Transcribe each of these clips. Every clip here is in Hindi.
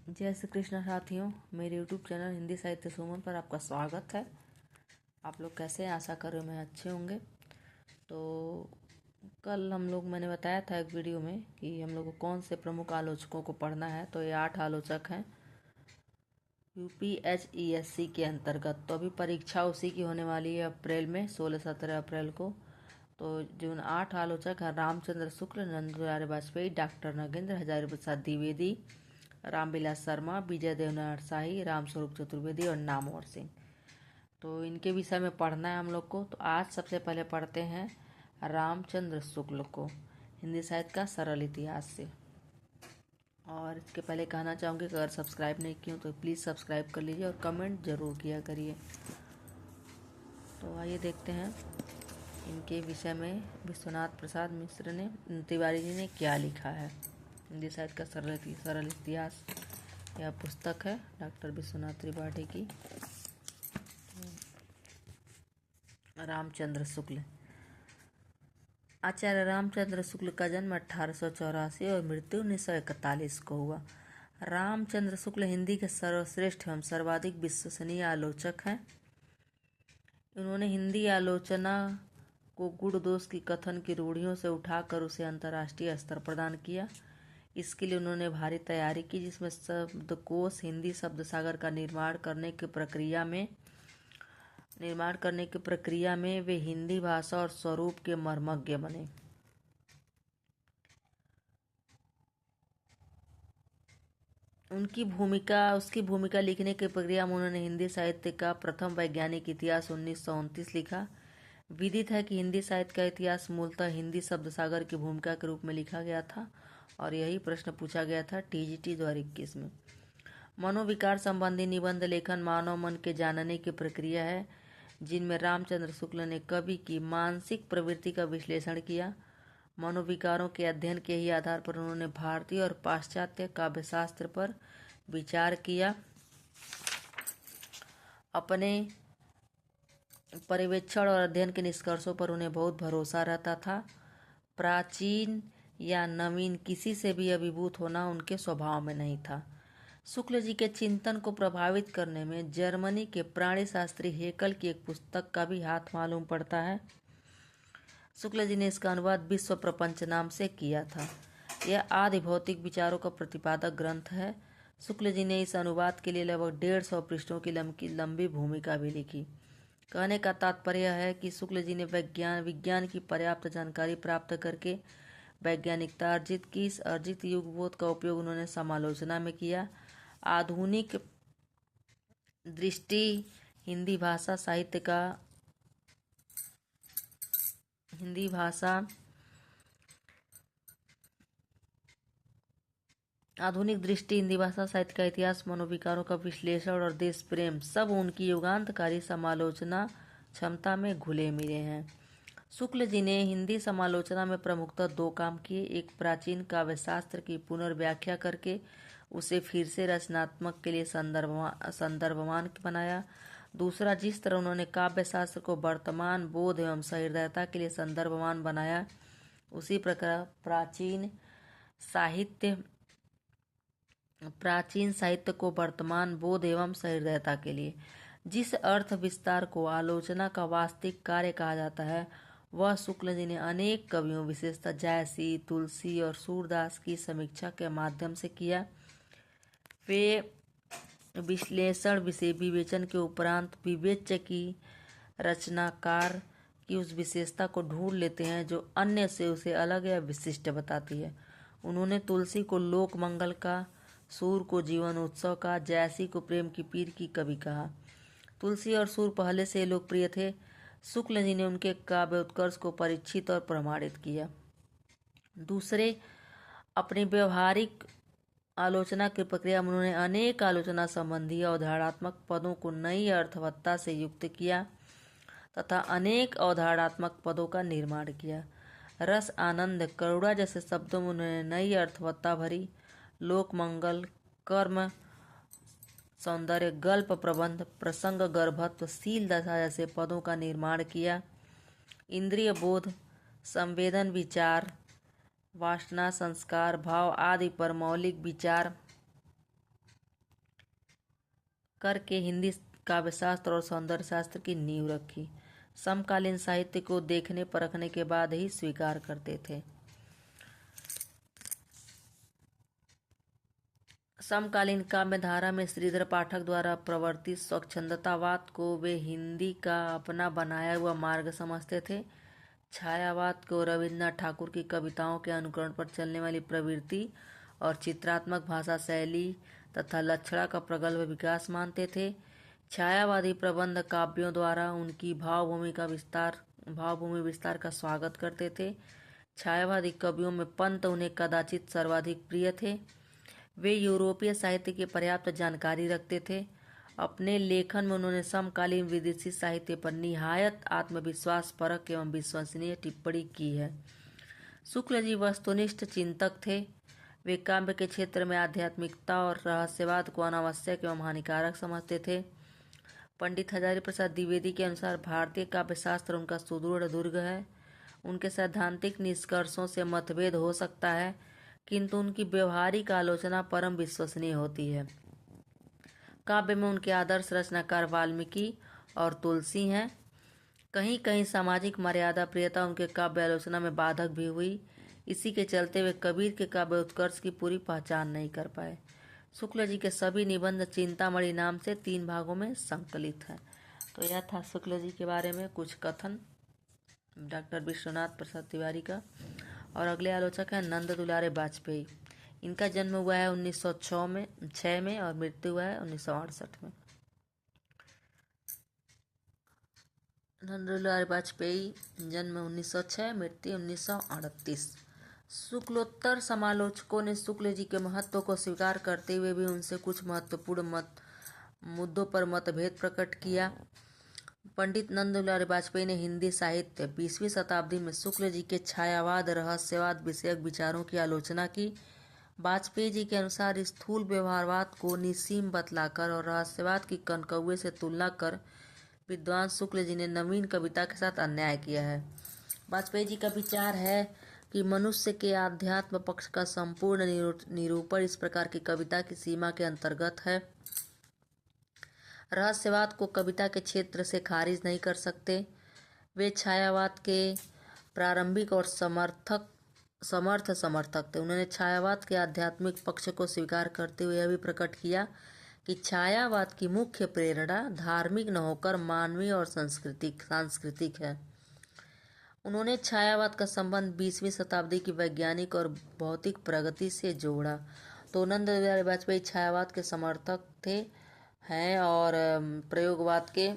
जय श्री कृष्ण साथियों, मेरे यूट्यूब चैनल हिंदी साहित्य सुमन पर आपका स्वागत है। आप लोग कैसे हैं? आशा कर रहे हो मैं अच्छे होंगे। तो कल मैंने बताया था एक वीडियो में कि हम लोग को कौन से प्रमुख आलोचकों को पढ़ना है। तो ये 8 आलोचक हैं UPHESC के अंतर्गत। तो अभी परीक्षा उसी की होने वाली है अप्रैल में, 16-17 अप्रैल को। तो जो 8 आलोचक हैं: रामचंद्र शुक्ल, नंदू बिहारी वाजपेयी, डॉक्टर नगेंद्र, हजारी प्रसाद द्विवेदी, रामविलास शर्मा, विजय देवनाथ शाही, रामस्वरूप चतुर्वेदी और नामवर सिंह। तो इनके विषय में पढ़ना है हम लोग को। तो आज सबसे पहले पढ़ते हैं रामचंद्र शुक्ल को, हिंदी साहित्य का सरल इतिहास से। और इसके पहले कहना चाहूँगी कि अगर सब्सक्राइब नहीं किया तो प्लीज़ सब्सक्राइब कर लीजिए और कमेंट ज़रूर किया करिए। तो आइए देखते हैं इनके विषय में विश्वनाथ प्रसाद मिश्र ने, तिवारी जी ने क्या लिखा है। हिंदी साहित्य का सरल इतिहास यह पुस्तक है डॉक्टर विश्वनाथ त्रिपाठी की। रामचंद्र शुक्ल। आचार्य रामचंद्र शुक्ल का जन्म 1884 और मृत्यु 1941 को हुआ। रामचंद्र शुक्ल हिंदी के सर्वश्रेष्ठ एवं सर्वाधिक विश्वसनीय आलोचक हैं। उन्होंने हिंदी आलोचना को गुण दोष की कथन की रूढ़ियों से उठाकर उसे अंतर्राष्ट्रीय स्तर प्रदान किया। इसके लिए उन्होंने भारी तैयारी की, जिसमें शब्दकोश, हिंदी शब्द सागर का निर्माण करने की प्रक्रिया में वे हिंदी भाषा और स्वरूप के मर्मज्ञ बने। उसकी भूमिका लिखने की प्रक्रिया में उन्होंने हिंदी साहित्य का प्रथम वैज्ञानिक इतिहास 1929 लिखा। विदित है कि हिंदी साहित्य का इतिहास मूलतः हिंदी शब्द सागर की भूमिका के रूप में लिखा गया था और यही प्रश्न पूछा गया था TGT 2021 में। मनोविकार संबंधी निबंध लेखन मानव मन के जानने की प्रक्रिया है, जिनमें रामचंद्र शुक्ल ने कवि की मानसिक प्रवृत्ति का विश्लेषण किया। मनोविकारों के अध्ययन के ही आधार पर उन्होंने भारतीय और पाश्चात्य काव्यशास्त्र पर विचार किया। अपने पर्यवेक्षण और अध्ययन के निष्कर्षों पर उन्हें बहुत भरोसा रहता था। प्राचीन या नवीन किसी से भी अभिभूत होना उनके स्वभाव में नहीं था। शुक्ल जी के चिंतन को प्रभावित करने में जर्मनी के प्राणीशास्त्री हेकल की एक पुस्तक का भी हाथ मालूम पड़ता है। शुक्ल जी ने इसका अनुवाद विश्व प्रपंच नाम से किया था। यह आदि भौतिक विचारों का प्रतिपादक ग्रंथ है। शुक्ल जी ने इस अनुवाद के लिए लगभग 150 पृष्ठों की लंबी भूमिका भी लिखी। कहने का तात्पर्य है कि शुक्ल जी ने विज्ञान की पर्याप्त जानकारी प्राप्त करके वैज्ञानिकता अर्जित की। इस अर्जित युगबोध का उपयोग उन्होंने समालोचना में किया। आधुनिक दृष्टि हिंदी भाषा साहित्य का इतिहास, मनोविकारों का विश्लेषण और देश प्रेम सब उनकी युगांतकारी समालोचना क्षमता में घुले मिले हैं। शुक्ल जी ने हिंदी समालोचना में प्रमुखतः 2 काम किए। एक, प्राचीन काव्यशास्त्र की पुनर्व्याख्या करके उसे फिर से रचनात्मक के लिए संदर्भमान बनाया। दूसरा, जिस तरह उन्होंने काव्यशास्त्र को वर्तमान बोध एवं सहृदयता के लिए संदर्भमान बनाया, उसी प्रकार प्राचीन साहित्य को वर्तमान बोध एवं सहृदयता के लिए। जिस अर्थ विस्तार को आलोचना का वास्तविक कार्य कहा जाता है, वह शुक्ल जी ने अनेक कवियों, विशेषतः जायसी, तुलसी और सूरदास की समीक्षा के माध्यम से किया। वे विश्लेषण विवेचन के उपरांत विवेच्य की रचनाकार की उस विशेषता को ढूंढ लेते हैं जो अन्य से उसे अलग या विशिष्ट बताती है। उन्होंने तुलसी को लोक मंगल का, सूर को जीवन उत्सव का, जैसी को प्रेम की पीर की कवि कहा। तुलसी और सूर पहले से लोकप्रिय थे। शुक्ल जी ने उनके काव्य उत्कर्ष को परीक्षित और प्रमाणित किया। दूसरे, अपनी व्यवहारिक आलोचना की प्रक्रिया में उन्होंने अनेक आलोचना संबंधी अवधारणात्मक पदों को नई अर्थवत्ता से युक्त किया तथा अनेक अवधारणात्मक पदों का निर्माण किया। रस, आनंद, करुणा जैसे शब्दों में उन्होंने नई अर्थवत्ता भरी। लोक मंगल, कर्म, सौंदर्य, गल्प, प्रबंध, प्रसंग, गर्भत्व, शील दशा जैसे पदों का निर्माण किया। इंद्रिय बोध, संवेदन, विचार, वासना, संस्कार, भाव आदि पर मौलिक विचार करके हिंदी काव्यशास्त्र और सौंदर्य शास्त्र की नींव रखी। समकालीन साहित्य को देखने परखने के बाद ही स्वीकार करते थे। समकालीन काव्य धारा में श्रीधर पाठक द्वारा प्रवर्तित स्वच्छंदतावाद को वे हिंदी का अपना बनाया हुआ मार्ग समझते थे। छायावाद को रविन्द्रनाथ ठाकुर की कविताओं के अनुकरण पर चलने वाली प्रवृत्ति और चित्रात्मक भाषा शैली तथा लक्षणा का प्रगल्भ विकास मानते थे। छायावादी प्रबंध काव्यों द्वारा उनकी भावभूमि विस्तार का स्वागत करते थे। छायावादी कवियों में पंत उन्हें कदाचित सर्वाधिक प्रिय थे। वे यूरोपीय साहित्य की पर्याप्त जानकारी रखते थे। अपने लेखन में उन्होंने समकालीन विदेशी साहित्य पर निहायत आत्मविश्वास परक एवं विश्वसनीय टिप्पणी की है। शुक्ल जी वस्तुनिष्ठ चिंतक थे। वे काव्य के क्षेत्र में आध्यात्मिकता और रहस्यवाद को अनावश्यक एवं हानिकारक समझते थे। पंडित हजारी प्रसाद द्विवेदी के अनुसार भारतीय काव्यशास्त्र उनका सुदृढ़ दुर्ग है। उनके सैद्धांतिक निष्कर्षों से मतभेद हो सकता है, किंतु उनकी व्यवहारिक आलोचना परम विश्वसनीय होती है। काव्य में उनके आदर्श रचनाकार वाल्मीकि और तुलसी हैं। कहीं कहीं सामाजिक मर्यादा प्रियता उनके काव्य आलोचना में बाधक भी हुई। इसी के चलते वे कबीर के काव्य उत्कर्ष की पूरी पहचान नहीं कर पाए। शुक्ल जी के सभी निबंध चिंतामणि नाम से 3 भागों में संकलित हैं। तो यह था शुक्ल जी के बारे में कुछ कथन डॉक्टर विश्वनाथ प्रसाद तिवारी का। और अगले आलोचक हैं नंद दुलारे वाजपेयी। इनका जन्म हुआ है 1906 में और मृत्यु हुआ है 1968 में। नंद दुलारे वाजपेयी जन्म 1906, मृत्यु 1938। शुक्लोत्तर समालोचकों ने शुक्ल जी के महत्व को स्वीकार करते हुए भी उनसे कुछ महत्वपूर्ण मुद्दों पर मतभेद प्रकट किया। पंडित नंद दुलारे वाजपेयी ने हिंदी साहित्य 20वीं शताब्दी में शुक्ल जी के छायावाद रहस्यवाद विषयक विचारों की आलोचना की। वाजपेयी जी के अनुसार स्थूल व्यवहारवाद को निस्सीम बतलाकर और रहस्यवाद की कनकौए से तुलना कर विद्वान शुक्ल जी ने नवीन कविता के साथ अन्याय किया है। वाजपेयी जी का विचार है कि मनुष्य के आध्यात्म पक्ष का संपूर्ण निरूपण इस प्रकार की कविता की सीमा के अंतर्गत है। रहस्यवाद को कविता के क्षेत्र से खारिज नहीं कर सकते। वे छायावाद के प्रारंभिक और समर्थ समर्थक थे। उन्होंने छायावाद के आध्यात्मिक पक्ष को स्वीकार करते हुए यह भी प्रकट किया कि छायावाद की मुख्य प्रेरणा धार्मिक न होकर मानवीय और सांस्कृतिक है। उन्होंने छायावाद का संबंध 20वीं शताब्दी की वैज्ञानिक और भौतिक प्रगति से जोड़ा। तो नंद दुलारे वाजपेयी छायावाद के समर्थक हैं और प्रयोगवाद के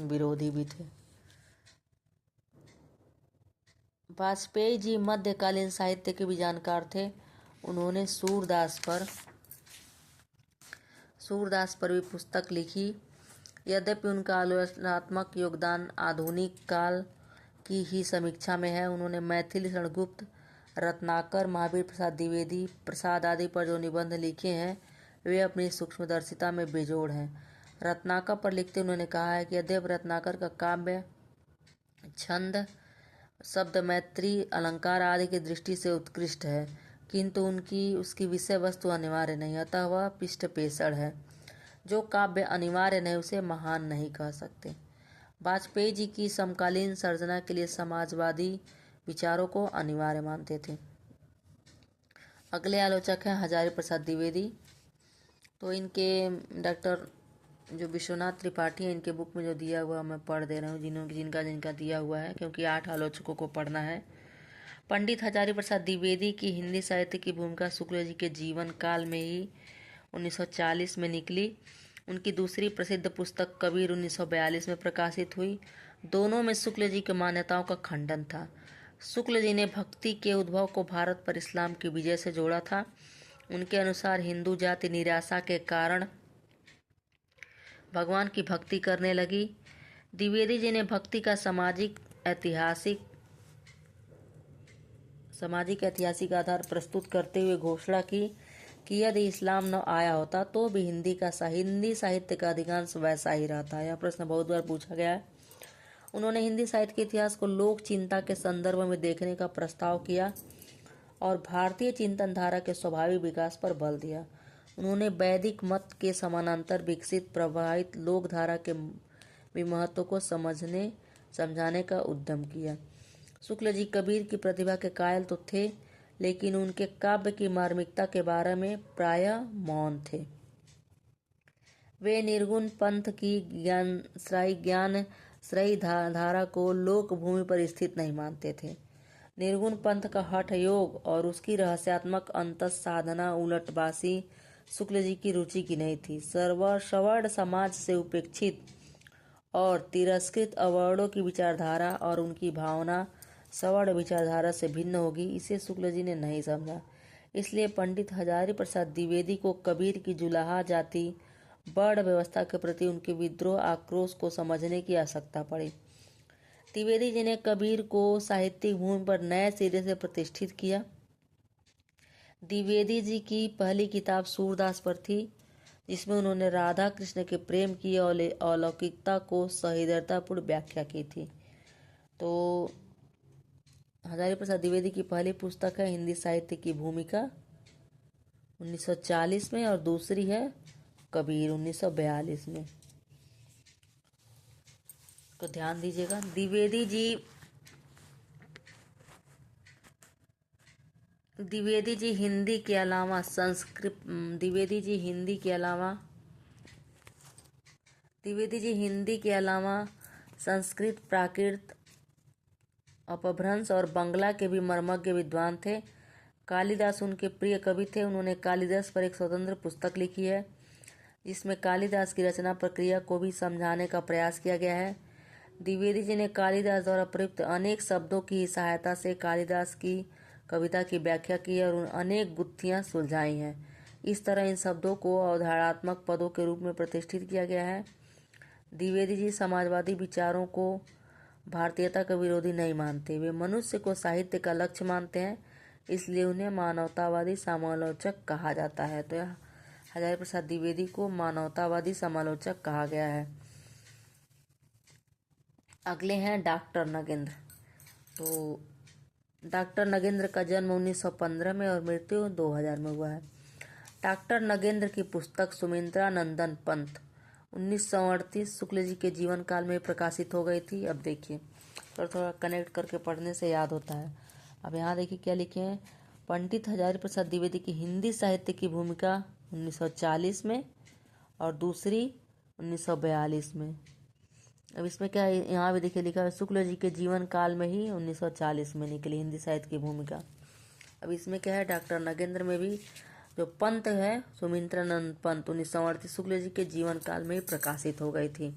विरोधी भी थे। वाजपेयी जी मध्यकालीन साहित्य के भी जानकार थे। उन्होंने सूरदास पर भी पुस्तक लिखी। यद्यपि उनका आलोचनात्मक योगदान आधुनिक काल की ही समीक्षा में है। उन्होंने मैथिली शरणगुप्त, रत्नाकर, महावीर प्रसाद द्विवेदी, प्रसाद आदि पर जो निबंध लिखे हैं वे अपनी सूक्ष्मदर्शिता में बेजोड़ हैं। रत्नाकर पर लिखते उन्होंने कहा है कि यद्यपि रत्नाकर का काव्य छंद, शब्द मैत्री, अलंकार आदि की दृष्टि से उत्कृष्ट है, किंतु उसकी विषय वस्तु अनिवार्य नहीं, अतः वह पृष्ठ पेषण है। जो काव्य अनिवार्य नहीं उसे महान नहीं कह सकते। वाजपेयी जी की समकालीन सर्जना के लिए समाजवादी विचारों को अनिवार्य मानते थे। अगले आलोचक हैं हजारी प्रसाद द्विवेदी। तो इनके डॉक्टर जो विश्वनाथ त्रिपाठी है, इनके बुक में जो दिया हुआ मैं पढ़ दे रहा हूँ जिनका दिया हुआ है, क्योंकि 8 आलोचकों को पढ़ना है। पंडित हजारी प्रसाद द्विवेदी की हिंदी साहित्य की भूमिका शुक्ल जी के जीवन काल में ही 1940 में निकली। उनकी दूसरी प्रसिद्ध पुस्तक कबीर 1942 में प्रकाशित हुई। दोनों में शुक्ल जी की मान्यताओं का खंडन था। शुक्ल जी ने भक्ति के उद्भव को भारत पर इस्लाम की विजय से जोड़ा था। उनके अनुसार हिंदू जाति निराशा के कारण भगवान की भक्ति करने लगी। द्विवेदी जी ने भक्ति का सामाजिक ऐतिहासिक आधार प्रस्तुत करते हुए घोषणा की कि यदि इस्लाम न आया होता तो भी हिंदी साहित्य का अधिकांश वैसा ही रहता। यह प्रश्न बहुत बार पूछा गया है। उन्होंने हिंदी साहित्य के इतिहास को लोक चिंता के संदर्भ में देखने का प्रस्ताव किया और भारतीय चिंतन धारा के स्वाभाविक विकास पर बल दिया। उन्होंने वैदिक मत के समानांतर विकसित प्रवाहित लोकधारा के भी महत्व को समझाने का उद्यम किया। शुक्ल जी कबीर की प्रतिभा के कायल तो थे, लेकिन उनके काव्य की मार्मिकता के बारे में प्रायः मौन थे। वे निर्गुण पंथ की ज्ञानश्रयी धारा को लोक भूमि पर स्थित नहीं मानते थे। निर्गुण पंथ का हठ योग और उसकी रहस्यात्मक अंतस साधना उलटवासी शुक्ल जी की रुचि की नहीं थी। सवर्ण समाज से उपेक्षित और तिरस्कृत अवर्णों की विचारधारा और उनकी भावना सवर्ण विचारधारा से भिन्न होगी, इसे शुक्ल जी ने नहीं समझा। इसलिए पंडित हजारी प्रसाद द्विवेदी को कबीर की जुलाहा जाति वर्ण व्यवस्था के प्रति उनके विद्रोह आक्रोश को समझने की आवश्यकता पड़ी। द्विवेदी जी ने कबीर को साहित्यिक भूमि पर नए सिरे से प्रतिष्ठित किया। द्विवेदी जी की पहली किताब सूरदास पर थी, जिसमें उन्होंने राधा कृष्ण के प्रेम की अलौकिकता को सहृदयतापूर्ण व्याख्या की थी। तो हजारी प्रसाद द्विवेदी की पहली पुस्तक है हिंदी साहित्य की भूमिका 1940 में, और दूसरी है कबीर 1942 में। तो ध्यान दीजिएगा, द्विवेदी जी हिंदी के अलावा संस्कृत, प्राकृत, अपभ्रंश और बंगला के भी मर्मज्ञ विद्वान थे। कालिदास उनके प्रिय कवि थे। उन्होंने कालिदास पर एक स्वतंत्र पुस्तक लिखी है, जिसमें कालिदास की रचना प्रक्रिया को भी समझाने का प्रयास किया गया है। द्विवेदी जी ने कालिदास द्वारा प्रयुक्त अनेक शब्दों की सहायता से कालिदास की कविता की व्याख्या की और अनेक गुत्थियां सुलझाई हैं। इस तरह इन शब्दों को अवधारणात्मक पदों के रूप में प्रतिष्ठित किया गया है। द्विवेदी जी समाजवादी विचारों को भारतीयता का विरोधी नहीं मानते। वे मनुष्य को साहित्य का लक्ष्य मानते हैं, इसलिए उन्हें मानवतावादी समालोचक कहा जाता है। तो हजारी प्रसाद द्विवेदी को मानवतावादी समालोचक कहा गया है। अगले हैं डॉक्टर नगेंद्र। तो डॉक्टर नगेंद्र का जन्म 1915 में और मृत्यु 2000 में हुआ है। डॉक्टर नगेंद्र की पुस्तक सुमित्रा नंदन पंत 1938 शुक्ल जी के जीवन काल में प्रकाशित हो गई थी। अब देखिए, थोड़ा कनेक्ट करके पढ़ने से याद होता है। अब यहाँ देखिए क्या लिखे हैं, पंडित हजारी प्रसाद द्विवेदी की हिंदी साहित्य की भूमिका 1940 में और दूसरी 1942 में। अब इसमें क्या है, यहाँ भी देखिए लिखा है शुक्ल जी के जीवन काल में ही 1940 में निकली हिंदी साहित्य की भूमिका। अब इसमें क्या है, डॉक्टर नगेंद्र में भी जो पंत है सुमित्रानंद पंत 1938 शुक्ल जी के जीवन काल में ही प्रकाशित हो गई थी।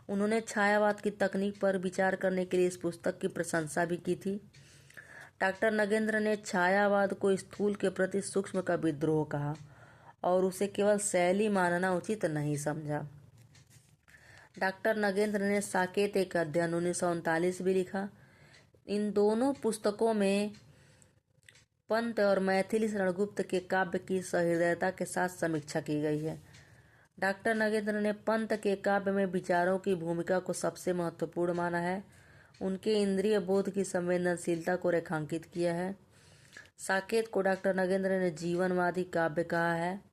उन्होंने छायावाद की तकनीक पर विचार करने के लिए इस पुस्तक की प्रशंसा भी की थी। डॉक्टर नगेंद्र ने छायावाद को स्थूल के प्रति सूक्ष्म का विद्रोह कहा और उसे केवल शैली मानना उचित नहीं समझा। डॉक्टर नगेंद्र ने साकेत एक अध्ययन 1939 भी लिखा। इन दोनों पुस्तकों में पंत और मैथिली शरणगुप्त के काव्य की सहृदयता के साथ समीक्षा की गई है। डॉक्टर नगेंद्र ने पंत के काव्य में विचारों की भूमिका को सबसे महत्वपूर्ण माना है। उनके इंद्रिय बोध की संवेदनशीलता को रेखांकित किया है। साकेत को डॉक्टर नगेंद्र ने जीवनवादी काव्य कहा है।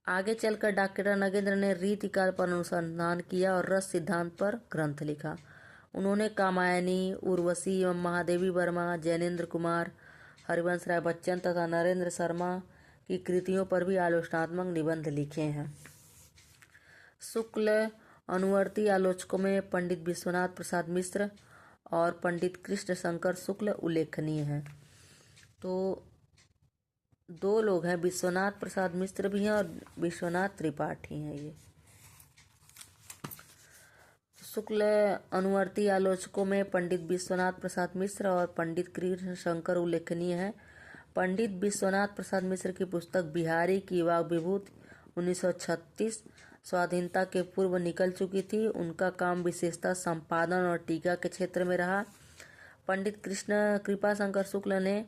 आगे चलकर डॉक्टर नगेंद्र ने रीतिकाल पर अनुसंधान किया और रस सिद्धांत पर ग्रंथ लिखा। उन्होंने कामायनी, उर्वशी एवं महादेवी वर्मा, जैनेन्द्र कुमार, हरिवंश राय बच्चन तथा नरेंद्र शर्मा की कृतियों पर भी आलोचनात्मक निबंध लिखे हैं। शुक्ल अनुवर्ती आलोचकों में पंडित विश्वनाथ प्रसाद मिश्र और पंडित कृष्ण शंकर शुक्ल उल्लेखनीय हैं। तो दो लोग हैं, विश्वनाथ प्रसाद मिश्र भी हैं और विश्वनाथ त्रिपाठी हैं। ये शुक्ल अनुवर्ती आलोचकों में पंडित विश्वनाथ प्रसाद मिश्र और पंडित कृष्ण शंकर उल्लेखनीय हैं। पंडित विश्वनाथ प्रसाद मिश्र की पुस्तक बिहारी की वाग विभूति 1936 स्वाधीनता के पूर्व निकल चुकी थी। उनका काम विशेषतः संपादन और टीका के क्षेत्र में रहा। पंडित कृपा शंकर शुक्ल ने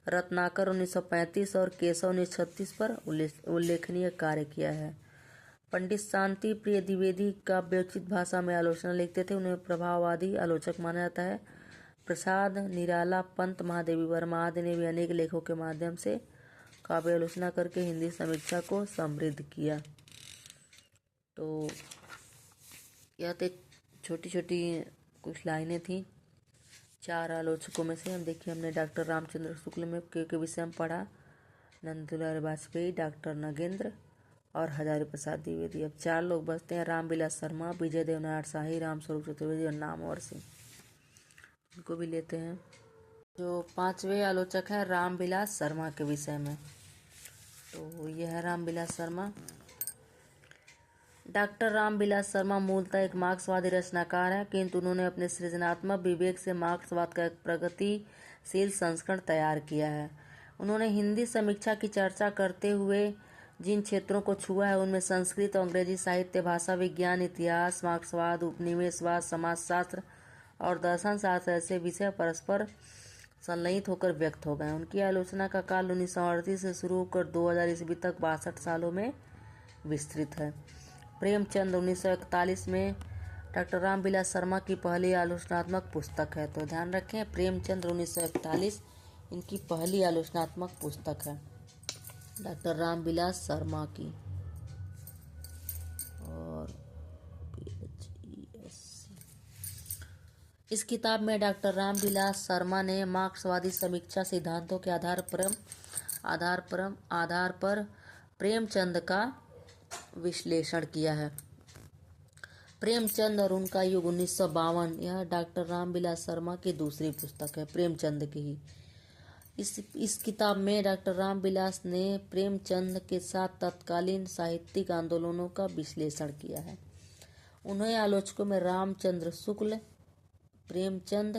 रत्नाकर 1935 और केशव 1936 पर उल्लेखनीय कार्य किया है। पंडित शांति प्रिय द्विवेदी काव्योचित भाषा में आलोचना लिखते थे। उन्हें प्रभाववादी आलोचक माना जाता है। प्रसाद, निराला, पंत, महादेवी वर्मा आदि ने भी अनेक लेखों के माध्यम से काव्य आलोचना करके हिंदी समीक्षा को समृद्ध किया। तो यह तो छोटी छोटी कुछ लाइनें थी 4 आलोचकों में से। हम देखिए हमने डॉक्टर रामचंद्र शुक्ल में के विषय में पढ़ा, नंदलाल वाजपेयी, डॉक्टर नगेंद्र और हजारी प्रसाद द्विवेदी। अब 4 लोग बचते हैं, रामविलास शर्मा, विजय देवनारायण शाही, रामस्वरूप चतुर्वेदी और नामवर सिंह। इनको भी लेते हैं। जो 5वें आलोचक हैं रामविलास शर्मा के विषय में, तो यह है रामविलास शर्मा। डॉक्टर रामविलास शर्मा मूलतः एक मार्क्सवादी रचनाकार हैं, किंतु उन्होंने अपने सृजनात्मक विवेक से मार्क्सवाद का एक प्रगतिशील संस्करण तैयार किया है। उन्होंने हिंदी समीक्षा की चर्चा करते हुए जिन क्षेत्रों को छुआ है उनमें संस्कृत और अंग्रेजी साहित्य, भाषा विज्ञान, इतिहास, मार्क्सवाद, उपनिवेशवाद, समाजशास्त्र और दर्शन शास्त्र ऐसे विषय परस्पर संलयित होकर व्यक्त हो गए। उनकी आलोचना का काल 1938 से शुरू होकर 2000 ईस्वी तक 62 सालों में विस्तृत है। प्रेमचंद 1941 में डॉक्टर रामविलास शर्मा की पहली आलोचनात्मक पुस्तक है। तो ध्यान रखें, प्रेमचंद 1941 इनकी पहली आलोचनात्मक पुस्तक है डॉक्टर रामविलास शर्मा की। और इस किताब में डॉक्टर रामविलास शर्मा ने मार्क्सवादी समीक्षा सिद्धांतों के आधार पर प्रेमचंद का विश्लेषण किया है। प्रेमचंद और उनका युग 1952, यह डॉक्टर रामविलास शर्मा की दूसरी पुस्तक है, प्रेमचंद की ही। इस किताब में डॉक्टर रामविलास ने प्रेमचंद के साथ तत्कालीन साहित्यिक आंदोलनों का विश्लेषण किया है। उन्हें आलोचकों में रामचंद्र शुक्ल, प्रेमचंद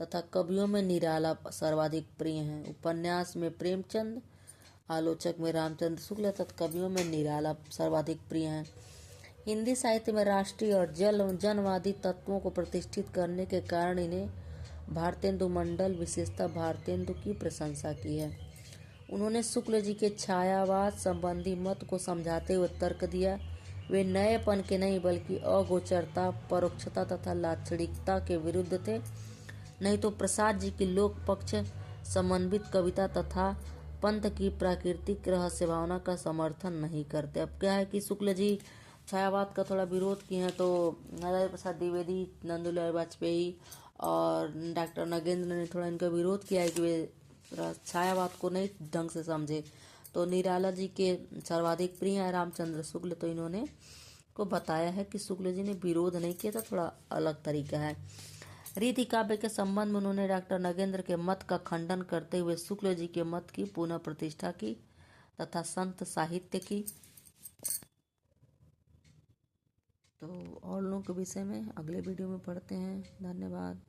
तथा कवियों में निराला सर्वाधिक प्रिय हैं। उपन्यास में प्रेमचंद, आलोचक में रामचंद्र शुक्ल तथा कवियों में निराला सर्वाधिक प्रिय हैं। हिंदी साहित्य में राष्ट्रीय और जनवादी तत्वों को प्रतिष्ठित करने के कारण इन्हें भारतेंदु मंडल, विशेषतः भारतेंदु की प्रशंसा की है। उन्होंने शुक्ल जी के छायावाद संबंधी मत को समझाते हुए तर्क दिया, वे नएपन के नहीं बल्कि अगोचरता, परोक्षता तथा लाक्षणिकता के विरुद्ध थे। नहीं तो प्रसाद जी की लोक पक्ष समन्वित कविता तथा पंथ की प्राकृतिक रहस्य भावना का समर्थन नहीं करते। अब क्या है कि शुक्ल जी छायावाद का थोड़ा विरोध किए हैं, तो हजारी प्रसाद द्विवेदी, नंदलाल वाजपेयी और डॉक्टर नगेंद्र ने थोड़ा इनका विरोध किया है कि वे छायावाद को नहीं ढंग से समझे। तो निराला जी के सर्वाधिक प्रिय है रामचंद्र शुक्ल, तो इन्होंने को बताया है कि शुक्ल जी ने विरोध नहीं किया था, थोड़ा अलग तरीका है। रीति काव्य के संबंध में उन्होंने डॉक्टर नगेंद्र के मत का खंडन करते हुए शुक्ल जी के मत की पुनः प्रतिष्ठा की तथा संत साहित्य की। तो और लोगों के विषय में अगले वीडियो में पढ़ते हैं। धन्यवाद।